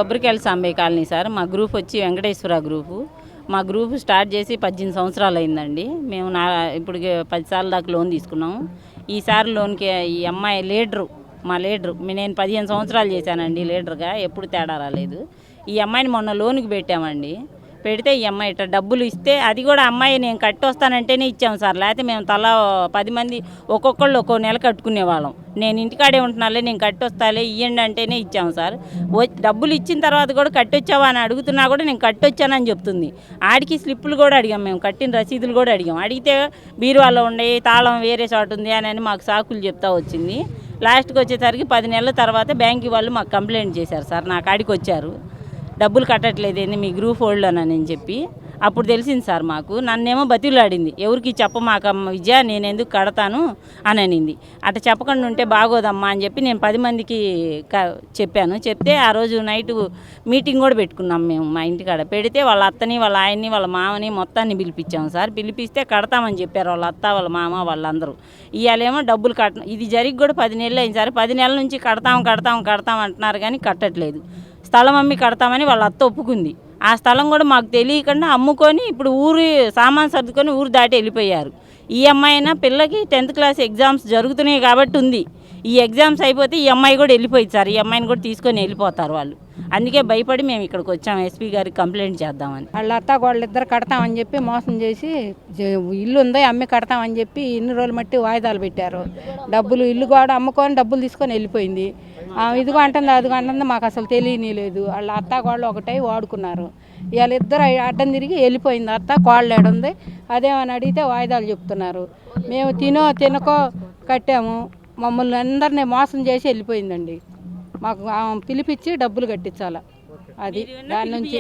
కొబ్బరికాయల Sambaiah colony sir. మా group వచ్చి Venkateswara group. మా గ్రూప్ స్టార్ట్ చేసి 18 సంవత్సరాలు అయిందండి. మేము ఇప్పుడు 10 సార్లు దాకా లోన్ తీసుకున్నాము. ఈసారి లోన్కి ఈ అమ్మాయి లీడరు, మా లీడరు. నేను 15 సంవత్సరాలు చేశానండి లీడర్గా, ఎప్పుడు తేడా రాలేదు. ఈ అమ్మాయిని మొన్న లోన్కి పెట్టామండి. పెడితే ఈ అమ్మాయి ఇట్లా డబ్బులు ఇస్తే, అది కూడా అమ్మాయి నేను కట్టి వస్తానంటేనే ఇచ్చాము సార్. లేకపోతే మేము తలా 10 మంది ఒక్కొక్కళ్ళు ఒక్కో నెల కట్టుకునే వాళ్ళం. నేను ఇంటికాడే ఉంటున్నాలే, నేను కట్టి వస్తాలే, ఇవ్వండి అంటేనే ఇచ్చాము సార్. డబ్బులు ఇచ్చిన తర్వాత కూడా కట్టొచ్చావా అని అడుగుతున్నా కూడా నేను కట్టొచ్చానని చెప్తుంది. ఆడికి స్లిప్పులు కూడా అడిగాం, మేము కట్టిన రసీదులు కూడా అడిగాం. అడిగితే బీరువాలో ఉండే తాళం వేరే చోటు ఉంది అని మాకు సాకులు చెప్తా వచ్చింది. లాస్ట్కి వచ్చేసరికి 10 నెలల తర్వాత బ్యాంకు వాళ్ళు మాకు కంప్లైంట్ చేశారు సార్. నా కాడికి వచ్చారు, డబ్బులు కట్టట్లేదేంది మీ గ్రూప్ హోల్డర్నని చెప్పి. అప్పుడు తెలిసింది సార్ మాకు. నన్నేమో బతిలాడింది, ఎవరికి చెప్పమాకమ్మ విజయ, నేను ఎందుకు కడతాను అని అనింది. అట్లా చెప్పకుండా ఉంటే బాగోదమ్మా అని చెప్పి నేను 10 మందికి చెప్పాను. చెప్తే ఆ రోజు నైటు మీటింగ్ కూడా పెట్టుకున్నాం మేము మా ఇంటికాడ. పెడితే వాళ్ళ అత్తని, వాళ్ళ ఆయన్ని, వాళ్ళ మామని మొత్తాన్ని పిలిపించాము సార్. పిలిపిస్తే కడతామని చెప్పారు వాళ్ళ అత్త, వాళ్ళ మామ, వాళ్ళందరూ. ఇవాళేమో డబ్బులు ఇది జరిగి కూడా 10 నెలలు అయింది సార్. 10 నెలల నుంచి కడతాం అంటున్నారు కానీ కట్టట్లేదు. స్థలం అమ్మి కడతామని వాళ్ళ అత్త ఒప్పుకుంది. ఆ స్థలం కూడా మాకు తెలియకుండా అమ్ముకొని ఇప్పుడు ఊరు సామాన్ సర్దుకొని ఊరు దాటి వెళ్ళిపోయారు. ఈ అమ్మాయి అయినా పిల్లకి 10th క్లాస్ ఎగ్జామ్స్ జరుగుతున్నాయి కాబట్టి ఉంది. ఈ ఎగ్జామ్స్ అయిపోతే ఈ అమ్మాయి కూడా వెళ్ళిపోయింది సార్. ఈ అమ్మాయిని కూడా తీసుకొని వెళ్ళిపోతారు వాళ్ళు. అందుకే భయపడి మేము ఇక్కడికి వచ్చాము, ఎస్పీ గారికి కంప్లైంట్ చేద్దామని. వాళ్ళ అత్త వాళ్ళిద్దరు కడతామని చెప్పి మోసం చేసి, ఇల్లు ఉందో అమ్మి కడతామని చెప్పి ఇన్ని రోజులు మట్టి వాయిదాలు పెట్టారు. డబ్బులు ఇల్లు కూడా అమ్ముకొని డబ్బులు తీసుకొని వెళ్ళిపోయింది. ఇదిగో అంటుంది అదిగో అంటుంది, మాకు అసలు తెలియని లేదు. వాళ్ళ అత్త కోళ్ళు ఒకటై వాడుకున్నారు. వాళ్ళిద్దరు అడ్డం తిరిగి వెళ్ళిపోయింది. అత్త కోళ్ళు ఏడుంది అదేమని అడిగితే వాయిదాలు చెప్తున్నారు. మేము తినకో కట్టాము, మమ్మల్ని అందరినీ మోసం చేసి వెళ్ళిపోయిందండి. మాకు పిలిపించి డబ్బులు కట్టించాల. అది దాని నుంచి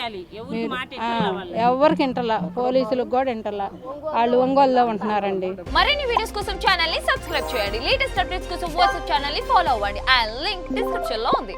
ఎవరికి ఇంటలా, పోలీసులకు కూడా ఇంటలా. వాళ్ళు ఒంగోలులో ఉంటున్నారండి. మరిన్ని వీడియోస్ కోసం ఛానల్ ని సబ్స్క్రైబ్ చేయండి. లేటెస్ట్ అప్డేట్స్ కోసం వాట్సాప్ ఛానల్ ని ఫాలో అవ్వండి. ఆ లింక్ డిస్క్రిప్షన్ లో ఉంది.